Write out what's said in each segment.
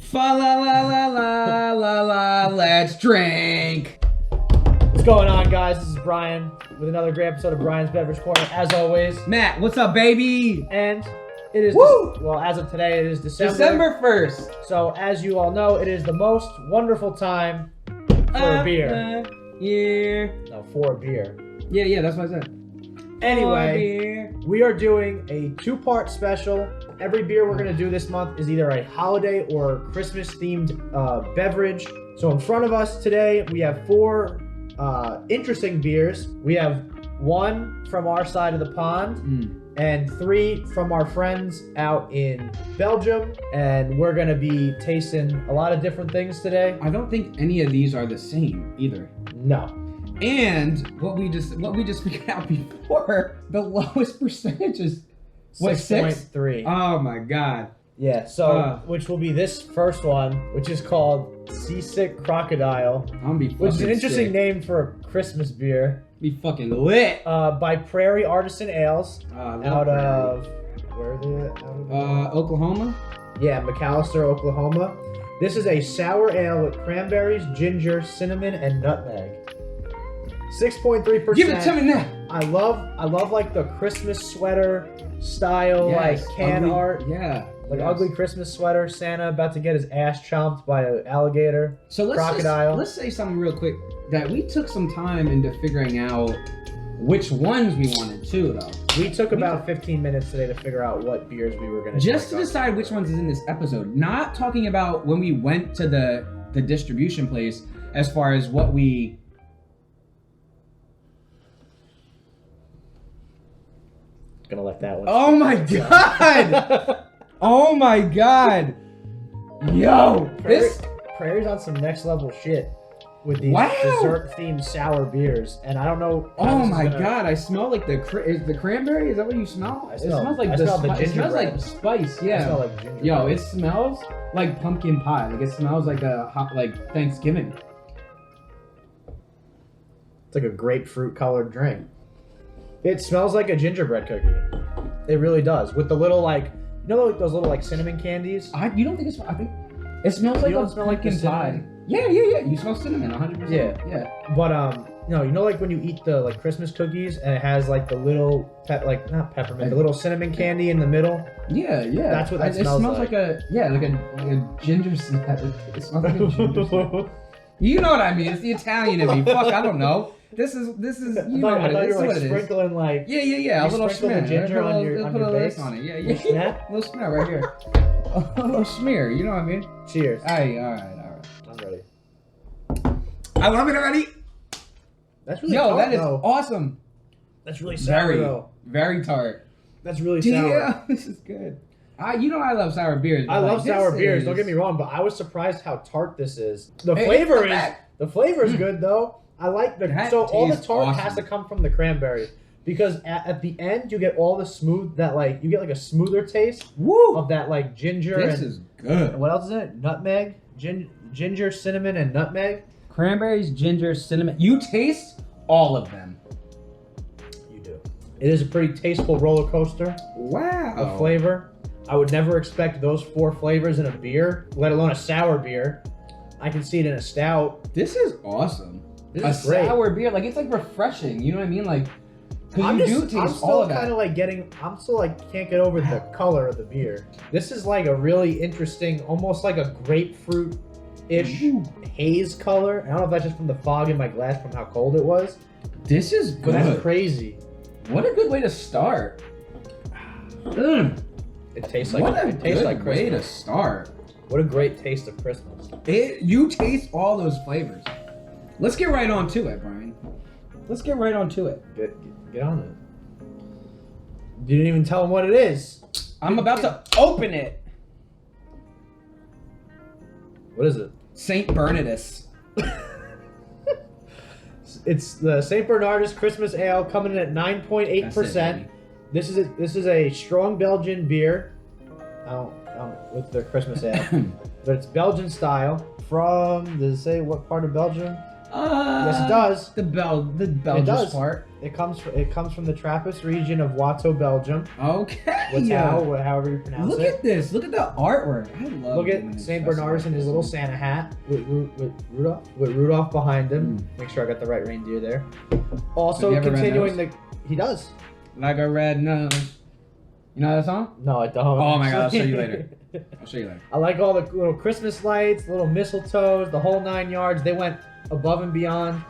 Fa la la la la la la, let's drink. What's going on, guys? This is Brian with another great episode of Brian's Beverage Corner, as always. Matt, what's up, baby? And it is, well, as of today, it is December 1st. So, as you all know, it is the most wonderful time for a beer. Yeah. No, for a beer. Yeah, that's what I said. Anyway, we are doing a two-part special. Every beer we're going to do this month is either a holiday or Christmas-themed beverage. So in front of us today, we have four interesting beers. We have one from our side of the pond and three from our friends out in Belgium. And we're going to be tasting a lot of different things today. I don't think any of these are the same either. No. And what we just figured out before, the lowest percentage is what, 6.3. Oh my god. Yeah, so which will be this first one, which is called Seasick Crocodile, which is an interesting name for a Christmas beer. Be fucking lit. By Prairie Artisan Ales, out of where are they? Oklahoma. Yeah, McAllister, Oklahoma. This is a sour ale with cranberries, ginger, cinnamon, and nutmeg. 6.3%. Give it to me now. I love like the Christmas sweater style, yes, like can ugly, art. Yeah. Like ugly Christmas sweater, Santa about to get his ass chomped by an alligator. So Crocodile. Let's say something real quick, that we took some time into figuring out which ones we wanted too, though. We took about 15 minutes today to figure out what beers we were going to just to decide which ones is in this episode. Not talking about when we went to the distribution place as far as what we... Gonna let that one. Oh my god! Oh my god! Yo! Prairie's on some next level shit with these wow, dessert themed sour beers, and I don't know. Oh my god! I smell like the cranberry. Is that what you smell? It smells like the gingerbread. It smells like spice. Yeah. I smell like gingerbread. Yo, it smells like pumpkin pie. Like it smells like a hot, like Thanksgiving. It's like a grapefruit colored drink. It smells like a gingerbread cookie. It really does. With the little like, you know, like those little like cinnamon candies. You don't think I think it smells like a pumpkin pie. Yeah. You smell cinnamon, 100%. Yeah. But no, you know, like when you eat the like Christmas cookies and it has like the little not peppermint, the little cinnamon candy in the middle. Yeah. That's what that smells like. It smells like a ginger snap. It smells like a ginger snap. You know what I mean? It's the Italian in me. Fuck, I don't know. This is you know what it is. Like sprinkling like yeah, a little smear. The ginger on your base. On it. Yeah. A little smear right here. A little smear. You know what I mean? Cheers. All right. I'm ready. I love it already. That's really tart, that is though. Awesome. That's really sour though. Very tart. That's really sour. Yeah, this is good. You know I love sour beers. I love sour beers. Don't get me wrong, but I was surprised how tart this is. The flavor is good though. I like so all the tart has to come from the cranberry, because at the end you get all the smooth you get like a smoother taste of that like ginger. This is good. And what else is in it? Nutmeg, ginger, cinnamon, and nutmeg. Cranberries, ginger, cinnamon. You taste all of them. You do. It is a pretty tasteful roller coaster. Wow. Of flavor. I would never expect those four flavors in a beer, let alone a sour beer. I can see it in a stout. This is awesome. This is great. Sour beer, like it's like refreshing. You know what I mean? Like, I'm all of that. Kind of like I'm still like can't get over the color of the beer. This is like a really interesting, almost like a grapefruit-ish haze color. I don't know if that's just from the fog in my glass from how cold it was. This is good. But that's crazy. What a good way to start. It tastes like Christmas. Way to start. What a great taste of Christmas. You taste all those flavors. Let's get right on to it, Brian. Let's get right on to it. Get on it. You didn't even tell them what it is. I'm about to open it. What is it? St. Bernardus. It's the St. Bernardus Christmas Ale coming in at 9.8%. This is a strong Belgian beer. With their Christmas ale, but it's Belgian style. Does it say what part of Belgium? Yes, it does. The Belgian part. It comes from the Trappist region of Watteau, Belgium. Okay. Watteau, however you pronounce Look it. at this. Look at the artwork. I love. Look at Saint Bernardus in his little Santa hat with Rudolph behind him. Make sure I got the right reindeer there. Also continuing he does. Like a red nose. You know that song? No, I don't. Oh my god, I'll show you later. I like all the little Christmas lights, little mistletoes, the whole 9 yards. They went above and beyond.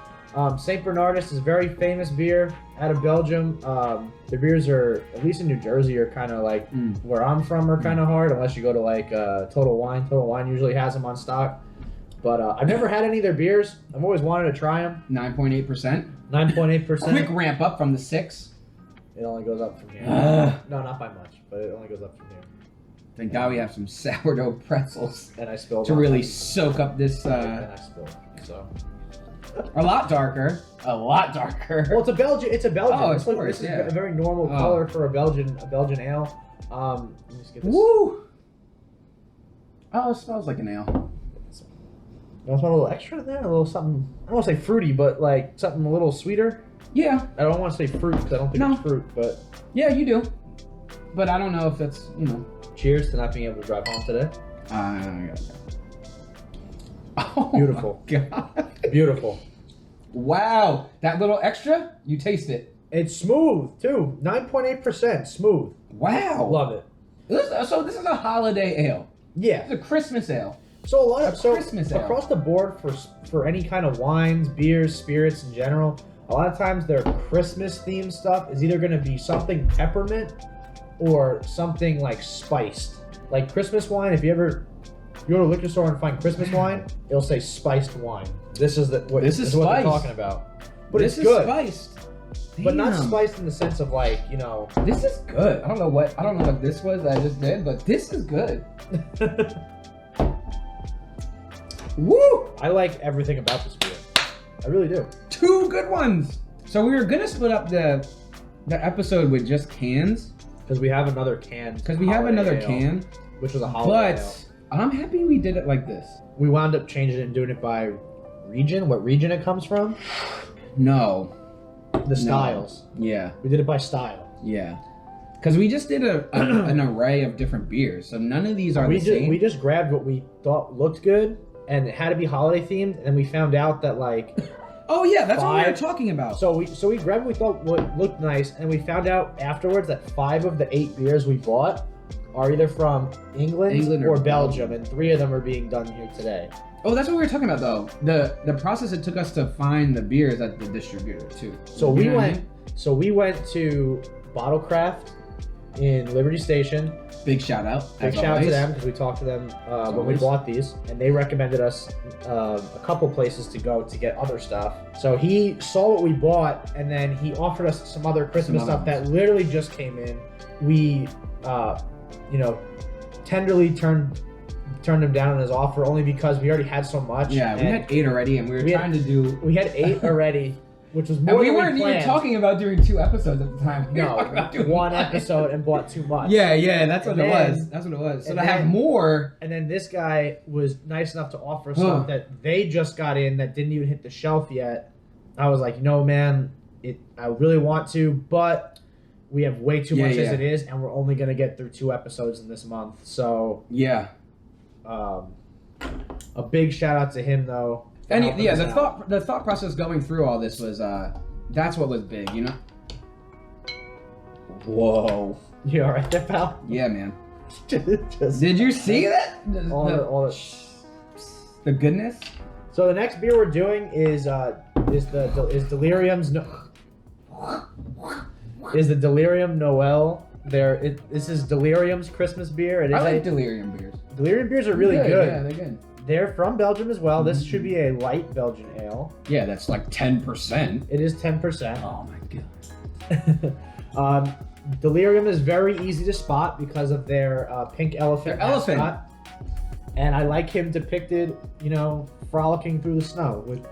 Saint Bernardus is a very famous beer out of Belgium. The beers are, at least in New Jersey, are kind of like where I'm from, are kind of hard unless you go to like Total Wine. Total Wine usually has them on stock. But I've never had any of their beers. I've always wanted to try them. 9.8%. 9.8%. Quick ramp up from the 6. It only goes up from here. No, not by much, but it only goes up from here. Thank God we have some sourdough pretzels. And I spilled to really soak up this. And I spilled. So. A lot darker. Well, it's a Belgian. It's a Belgian. Oh, of course, this is a very normal color for a Belgian ale. Let me just get this. Woo! Oh, it smells like an ale. You want a little extra in there? A little something. I don't want to say fruity, but like something a little sweeter. Yeah. I don't want to say fruit because I don't think it's fruit, but. Yeah, you do. But I don't know if that's, Cheers to not being able to drive home today. Oh, beautiful. God. Beautiful. Wow. That little extra, you taste it. It's smooth, too. 9.8% smooth. Wow. Love it. So this is a holiday ale. Yeah. It's a Christmas ale. So Christmas ale. Across the board for any kind of wines, beers, spirits in general, a lot of times their Christmas themed stuff is either going to be something peppermint or something like spiced. Like Christmas wine, if you go to a liquor store and find Christmas wine, it'll say spiced wine. This is what they're talking about. But it's good. Spiced. But not spiced in the sense of like, This is good. I don't know what this was that I just did, but this is good. Woo! I like everything about this beer. I really do. 2 good ones. So we were gonna split up the episode with just cans. Because we have another can. Which was a holiday ale. But I'm happy we did it like this. We wound up changing it and doing it by region. What region it comes from? No. The styles. Yeah. We did it by style. Yeah. Because we just did an array of different beers. So none of these are the same. We just grabbed what we thought looked good. And it had to be holiday themed. And we found out that like... Oh yeah, that's what we were talking about. So we grabbed what we thought looked nice, and we found out afterwards that 5 of the 8 beers we bought are either from England or Belgium, and 3 of them are being done here today. Oh, that's what we were talking about though. The process it took us to find the beers at the distributor too. So we went to Bottlecraft in Liberty Station. Big shout out. Big shout out to them because we talked to them when we bought these, and they recommended us a couple places to go to get other stuff. So he saw what we bought, and then he offered us some other Christmas stuff that literally just came in. We, tenderly turned him down on his offer only because we already had so much. Yeah, we had 8 already, and we had 8 already. Which was more and we weren't even talking about doing 2 episodes at the time. No, 1 episode and bought too much. Yeah, that's what it was. That's what it was. So to have more. And then this guy was nice enough to offer stuff that they just got in that didn't even hit the shelf yet. I was like, man, I really want to, but we have way too much as it is, and we're only gonna get through 2 episodes in this month. So yeah, a big shout out to him though. And the thought process going through all this was that's what was big, Whoa. You all right there, pal? Yeah, man. Did you see that? The goodness. So the next beer we're doing is Delirium's is the Delirium Noel. This is Delirium's Christmas beer. I like Delirium beers. Delirium beers are really good. Yeah, they're good. They're from Belgium as well. This should be a light Belgian ale. Yeah, that's like 10%. It is 10%. Oh my god. Delirium is very easy to spot because of their pink elephant mascot. And I like him depicted, frolicking through the snow with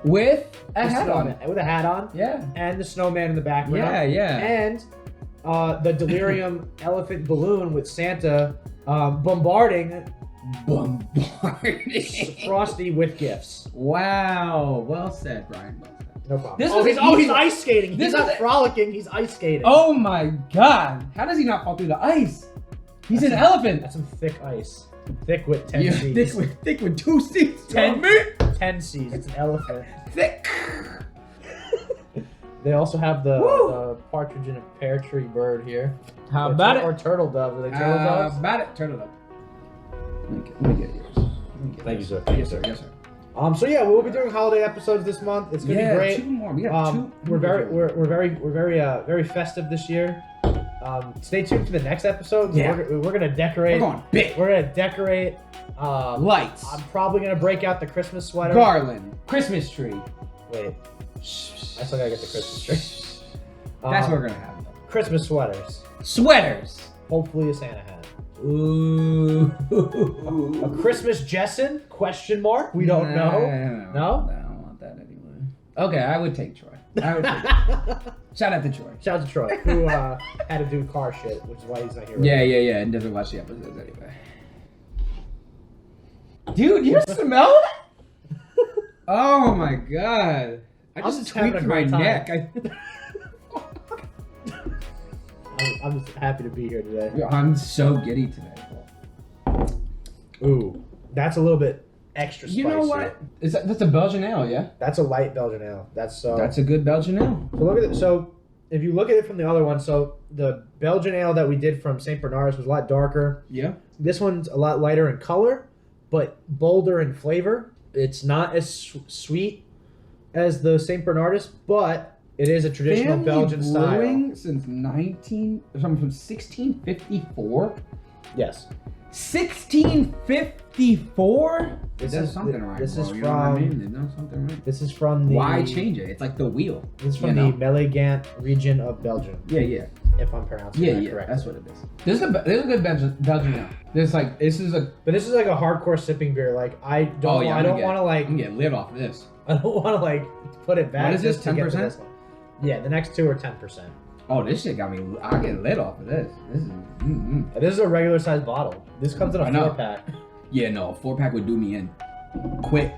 a hat on. With a hat on. Yeah. And the snowman in the background. Yeah. And the Delirium elephant balloon with Santa bombarding bombarding. Frosty with gifts. Wow. Well said, Brian. Well said. No problem. This He's ice skating. He's not frolicking. He's ice skating. Oh my God! How does he not fall through the ice? He's an elephant. That's some thick ice. Thick with 10 C's. Thick with 2 C's. 10 C's. It's an elephant. Thick. They also have the partridge in a pear tree bird here. How about it? Or turtle doves. Are they turtle doves? How about it? Turtle dove. Let me get yours. Thank you, sir. Yes, sir. Yes, sir. So yeah, we'll be doing holiday episodes this month. It's gonna be great. 2 more. We got 2. We're very festive this year. Stay tuned for the next episode. Yeah. We're gonna decorate. We're going big. We're gonna decorate. Lights. I'm probably gonna break out the Christmas sweater. Garland. Christmas tree. Wait. I still gotta get the Christmas tree. That's what we're gonna have. Christmas sweaters. Sweaters. Hopefully a Santa hat. Ooh. A Christmas Jessen? Question mark? We don't know. No? I don't want that anyway. Okay, I would take Troy. Shout out to Troy. Shout out to Troy, who had to do car shit, which is why he's not here. Yeah, and doesn't watch the episodes anyway. Dude, you smell it? Oh my God. I just tweaked my neck. I'm just happy to be here today. I'm so giddy today. Ooh, that's a little bit extra spicy. You know what? That's a Belgian ale, yeah? That's a light Belgian ale. That's a good Belgian ale. So look at it. So if you look at it from the other one, so the Belgian ale that we did from St. Bernardus was a lot darker. Yeah. This one's a lot lighter in color, but bolder in flavor. It's not as sweet as the St. Bernardus, but it is a traditional Belgian style. Brewing since 1654. Yes. 1654. This is something right. This is from. They done something right. This is from the. Why change it? It's like the wheel. This is from the Meligant region of Belgium. Yeah. If I'm pronouncing that correctly. That's what it is. This is a good Belgian ale. But this is a hardcore sipping beer. Like I don't want to like. You can get lit off of this. I don't want to like put it back. What is this? 10%? Yeah, the next 2 are 10%. Oh, this shit got me. I get lit off of this. This is. This is a regular size bottle. This comes in a 4-pack. Yeah, no, a 4-pack would do me in. Quick.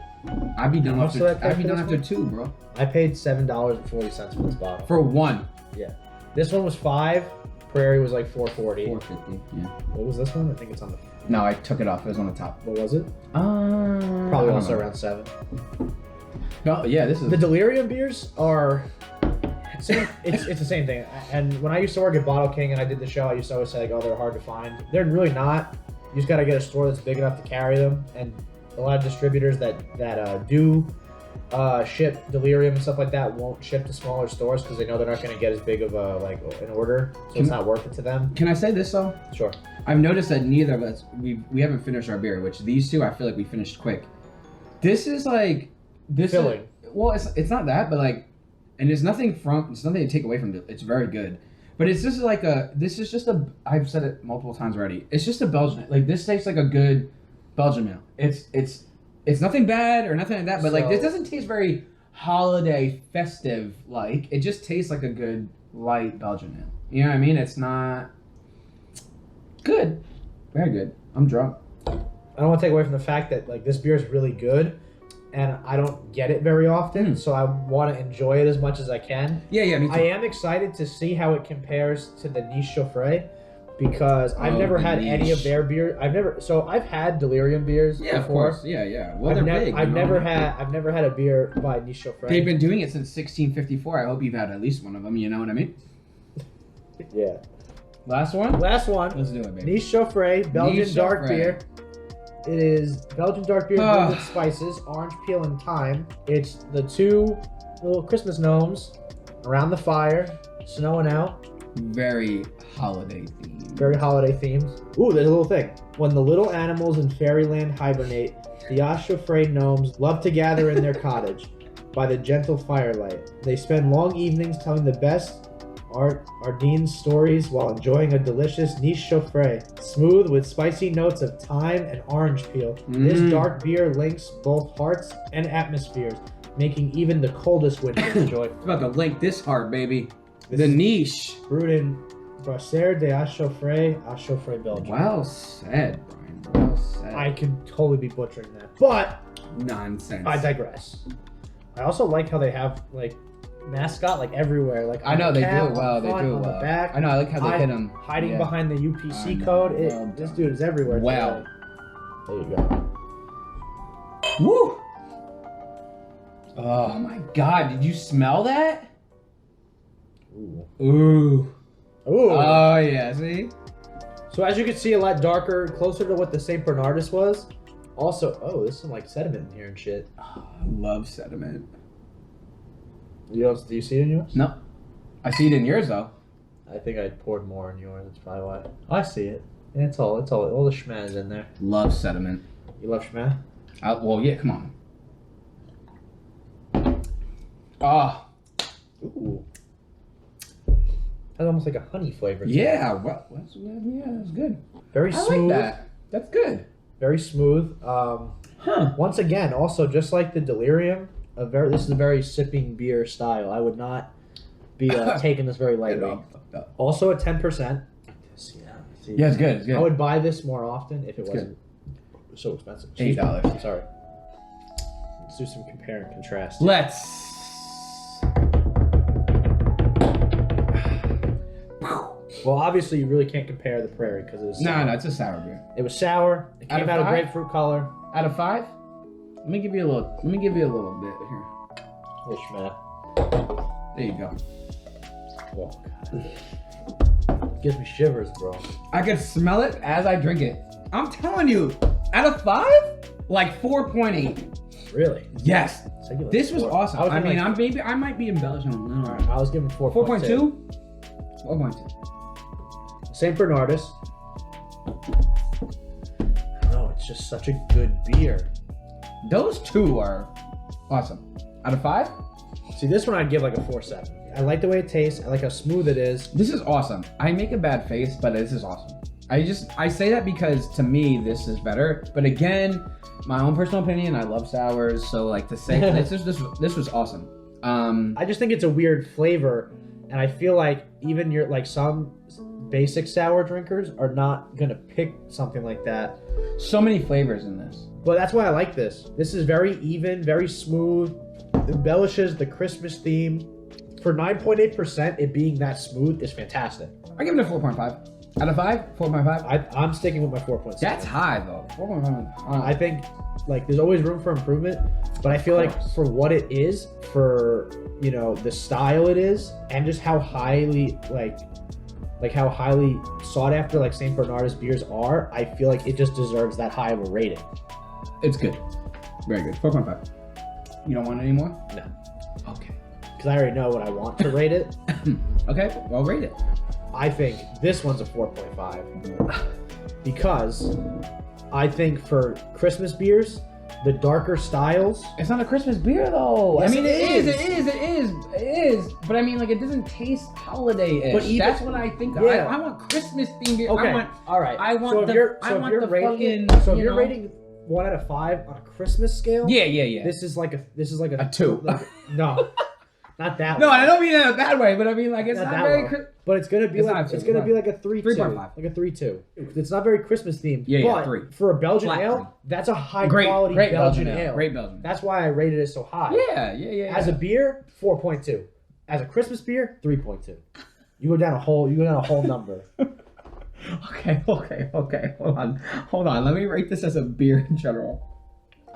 I'd be done after 2, bro. I paid $7.40 for this bottle. For 1. Yeah. This one was $5. Prairie was like $4.40. $4.50. Yeah. What was this one? I think it's on the. No, I took it off. It was on the top. What was it? Probably also around 7. Oh yeah, this is the Delirium beers are. It's the same thing. And when I used to work at Bottle King and I did the show, I used to always say like, oh, they're hard to find. They're really not. You just got to get a store that's big enough to carry them. And a lot of distributors that do ship Delirium and stuff like that won't ship to smaller stores because they know they're not going to get as big of an order, so it's not worth it to them. Can I say this though? Sure. I've noticed that neither of us we haven't finished our beer, which these two I feel like we finished quick. This is like filling. It's not that, but like, and it's nothing to take away from it. It's very good. But it's just like I've said it multiple times already. It's just a Belgian. Like this tastes like a good Belgian ale. It's nothing bad or nothing like that. But like this doesn't taste very holiday festive. Like it just tastes like a good light Belgian ale. You know what I mean? It's not good. Very good. I'm drunk. I don't want to take away from the fact that like this beer is really good. And I don't get it very often, so I want to enjoy it as much as I can. Yeah, me too. I am excited to see how it compares to the Niche Chouffe, because I've never had any of their beer. I've had Delirium beers before. Of course. Yeah. Well, they're big. I've never had a beer by Niche Chouffe. They've been doing it since 1654. I hope you've had at least one of them. You know what I mean? Yeah. Last one. Let's do it, baby. Niche Chouffe, Belgian dark beer. It is Belgian dark beer brewed with spices, orange peel, and thyme. It's the 2 little Christmas gnomes around the fire, snowing out. Very holiday themed. Very holiday themed. Ooh, there's a little thing. When the little animals in fairyland hibernate, the Chouffe gnomes love to gather in their cottage by the gentle firelight. They spend long evenings telling the best Ardennes stories while enjoying a delicious Niche Chouffe, smooth with spicy notes of thyme and orange peel. This dark beer links both hearts and atmospheres, making even the coldest winter enjoyable. It's about to link this heart, baby. The Niche. Brewed in Brasserie de Chouffe, Belgium. Well said, Brian. Well said. I could totally be butchering that, but Nonsense. I digress. I also like how they have like mascot like everywhere. Like I know on the they cap, do it well. on the They front, do it on well. the back. I know. I like how they hit him Hiding behind the UPC I know. code. Well This done. dude is everywhere. Well. today. There you go. Woo! Oh my God! Did you smell that? Ooh. Ooh. Ooh. Oh yeah. See? So as you can see, a lot darker, closer to what the St. Bernardus was. Also, oh, there's some like sediment in here and shit. Oh, I love sediment. Do you see it in yours? No, I see it in yours though. I think I poured more in yours. That's probably why. I see it. Yeah, it's all the schmaz in there. Love sediment. You love schmaz? Well, yeah. Come on. Ah. Ooh. That's almost like a honey flavor. to it. Yeah. Well, that's good. Very I smooth. like that. That's good. Very smooth. Huh. Once again, also just like the Delirium, this is a very sipping beer style. I would not be taking this very lightly. Also at 10%. Yeah, it's good. It's good. I would buy this more often if it It's wasn't so expensive. $8. I'm sorry. Let's do some compare and contrast. Let's. Well, obviously, you really can't compare the Prairie because it was sour. No, it's a sour beer. It was sour. It Out came of out a 5? grapefruit color. Out of 5, let me give you a little. Let me give you a little bit here. Oh, schmat. There you go. Oh, God. Gives me shivers, bro. I can smell it as I drink it. I'm telling you, out of 5, like 4.8. Really? Yes. So I give it This was 4. awesome. I mean, like, I might be embellishing a little. Alright, I was giving 4.2. 4.2. 4.2. St. Bernardus. No, it's just such a good beer. Those two are awesome. Out of 5, See, this one I'd give like a 4.7. I like the way it tastes. I like how smooth it is. this is awesome. I make a bad face, but this is awesome. I say that because to me this is better. But again, my own personal opinion. I love sours, so like to say this was awesome. I just think it's a weird flavor, and I feel like even some basic sour drinkers are not gonna pick something like that. So many flavors in this. But that's why I like this. This is very even, very smooth. Embellishes the Christmas theme. For 9.8%, it being that smooth is fantastic. I give it a 4.5. Out of 5, 4.5. I'm sticking with my 4.7. That's high though. 4.5. I think like there's always room for improvement, but I feel like for what it is, for the style it is, and just how highly how highly sought after like St. Bernardus beers are, I feel like it just deserves that high of a rating. It's good. Very good. 4.5. You don't want any more? No, Okay. because I already know what I want to rate it. Okay. Well, rate it. I think this one's a 4.5 because I think for Christmas beers, the darker styles. It's not a Christmas beer though. Yes, I mean, it is. It is. But I mean, like, it doesn't taste holiday-ish. But even- That's what I think. Yeah. I want Christmas themed beer. Okay, I want. all right. I want so if the. you're, I so if want you're the rating fucking. so if you you're know, rating 1 out of 5 on a Christmas scale, Yeah. this is like a 2. No, not that. No, one. I don't mean it in a bad way, but I mean, like, it's not that very. low. But it's gonna be It's like not 2, it's gonna be like a 3.2, 3.5. like a 3.2. It's not very Christmas themed. Yeah, but 3. for a Belgian Flat ale, 3. that's a high Great quality Belgian ale. Great Belgian. That's why I rated it so high. Yeah. As a beer, 4.2. As a Christmas beer, 3.2. You go down a whole number. Okay. Hold on. Let me rate this as a beer in general.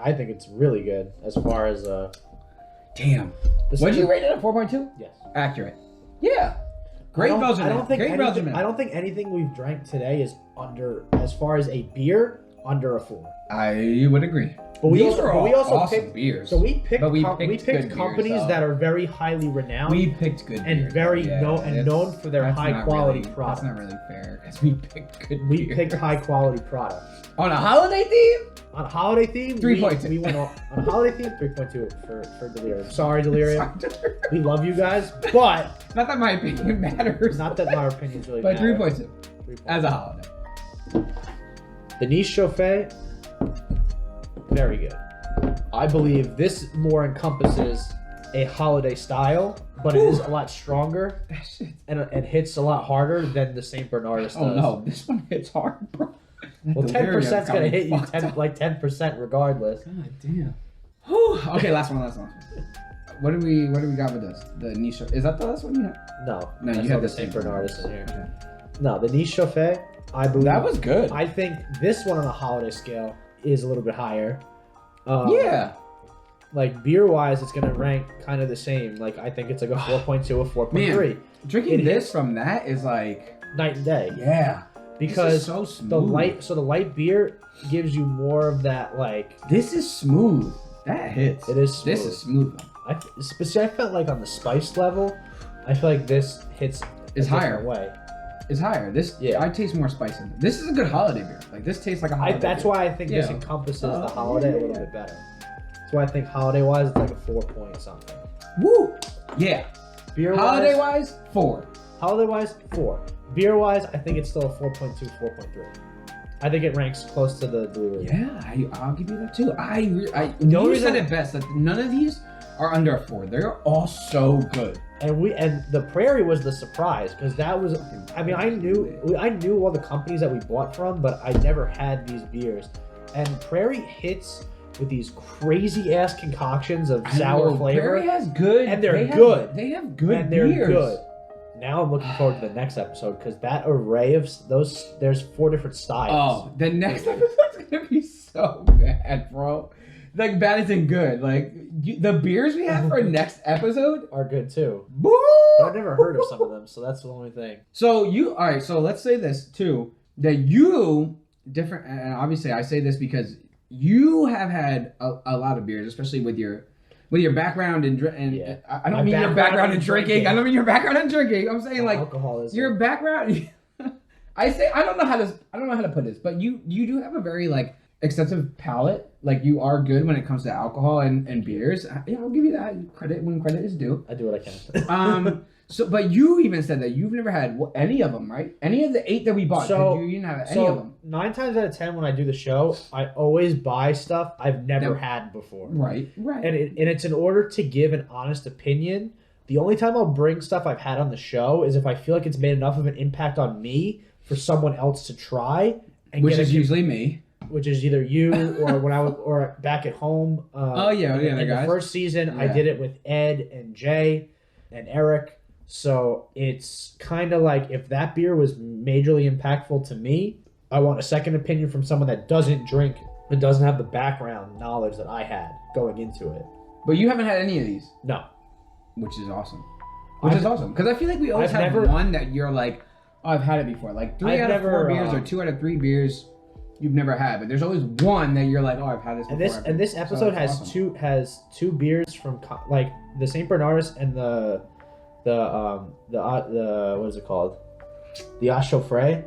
I think it's really good as far as Damn. this What'd is- you rate it at? 4.2? Yes. Accurate. Yeah. Great Belgian ale. Great Belgian ale. I don't think anything we've drank today is under, as far as a beer, under a 4. I would agree. But These are all awesome picked beers. So we picked But we we picked picked good companies beers, though. that are very highly renowned We picked good and beers. very Yeah, known for their that's high not quality really, product. That's not really fair because we picked good We beers. picked high quality product. On a holiday theme? On a holiday theme, 3.2. we went on a holiday theme 3.2 for Delirium. Sorry, Delirium. We love you guys, but Not that my opinion matters. not that my opinions really But matter. 3.2 3.2. as a holiday. The niche Chouffe, very good. I believe this more encompasses a holiday style, but it is a lot stronger That shit. and it hits a lot harder than the St. Bernardus does. Oh no, this one hits hard, bro. Well, 10%'s gonna hit you 10% regardless. God damn. Whew. Okay, last one. What do we got with this? The niche. Is that the last one you had? No, you had the St. Bernardus in here. Okay. No, the niche Chouffe, I believe that was good. I think this one on a holiday scale is a little bit higher. Yeah. Like beer wise, it's gonna rank kind of the same. Like I think it's like a 4.2 or 4.3. Drinking this from that is like night and day. Yeah. Because so smooth. the light beer gives you more of that like. This is smooth. That hits. It is smooth. This is smooth. I felt like on the spice level, I feel like this hits is higher. Way. It's higher. This I taste more spice in it. This is a good holiday beer. Like this tastes like a holiday. That's beer. why I think this encompasses the holiday a little bit better. That's why I think holiday wise it's like a 4 point something. Woo! Yeah. Beer holiday wise 4. Holiday wise 4. Beer wise I think it's still a 4.2, 4.3. I think it ranks close to the Delirium. Yeah, I'll give you that too. You said it best that none of these are under a 4. They're all so good. And the Prairie was the surprise because that was. I mean, I knew all the companies that we bought from, but I never had these beers. And Prairie hits with these crazy ass concoctions of sour flavor. Prairie has good, and they're good. They have good and they're beers. Good. Now I'm looking forward to the next episode because that array of those, there's 4 different styles. Oh, the next episode's gonna be so bad, bro. Like bad isn't good. Like the beers we have for next episode are good too. Boo! But I've never heard of some of them, so that's the only thing. So all right. So let's say this too, that you different, and obviously I say this because you have had a lot of beers, especially with your background and I don't mean your background in drinking. I don't mean your background in drinking. I'm saying like alcoholism. Your background. I don't know how to put this, but you do have a very like extensive palate. Like you are good when it comes to alcohol and beers. Yeah, I'll give you that credit when credit is due. I do what I can. So, but you even said that you've never had any of them, right? Any of the 8 that we bought. You didn't have any of them. 9 times out of 10 when I do the show, I always buy stuff I've never had before. Right. And it's in order to give an honest opinion. The only time I'll bring stuff I've had on the show is if I feel like it's made enough of an impact on me for someone else to try. Which is usually me. Which is either you or when I was or back at home. In the first season, I did it with Ed and Jay and Eric. So it's kind of like if that beer was majorly impactful to me, I want a second opinion from someone that doesn't drink and doesn't have the background knowledge that I had going into it. But you haven't had any of these? No. Which is awesome. Because I feel like we always have one that you're like, oh, I've had it before. Like 3 out of 4 beers or 2 out of 3 beers you've never had. But there's always one that you're like, oh, I've had this before. And this episode has awesome. two beers from like the St. Bernardus and the what is it called? The Chouffe.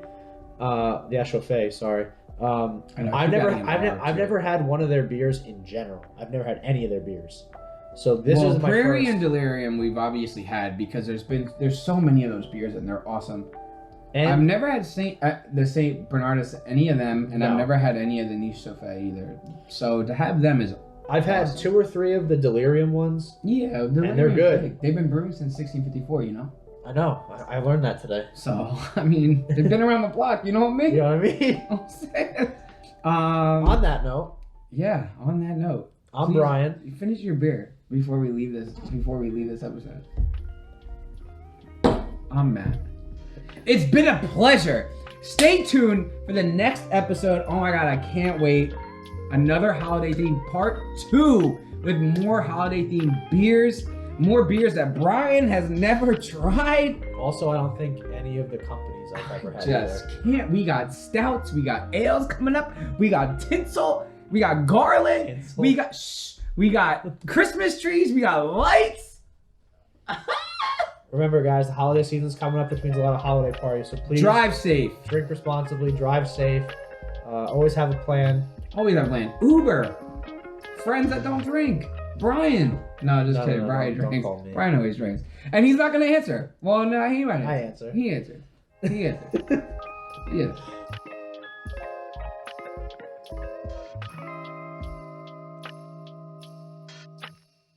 The Chouffe, sorry. I've never had one of their beers in general. I've never had any of their beers. So this is my Prairie first. and Delirium we've obviously had because there's so many of those beers and they're awesome. And I've never had the St. Bernardus, any of them, and I've never had any of the niche Chouffe either. So to have them is I've had 2 or 3 of the Delirium ones. Yeah, and they're good. Big. They've been brewing since 1654, you know? I know. I learned that today. So, I mean, they've been around the block, you know what I mean? You know what I mean? I'm saying. On that note. Yeah, on that note. I'm Brian. Finish your beer before we leave this episode. I'm Matt. It's been a pleasure. Stay tuned for the next episode. Oh my god, I can't wait. Another holiday themed part 2 with more holiday themed beers. More beers that Brian has never tried. Also, I don't think any of the companies I've ever had. Just can't. We got stouts. We got ales coming up. We got tinsel. We got garland. We got Christmas trees. We got lights. Remember, guys, the holiday season's coming up, which means a lot of holiday parties. So please drive safe. Drink responsibly. Drive safe. Always have a plan. Always have a plan. Uber. Friends that don't drink. Brian. No, just kidding. Brian drinks. Brian always drinks. And he's not going to answer. Well, no, he might answer. I answer. He answered. Yeah.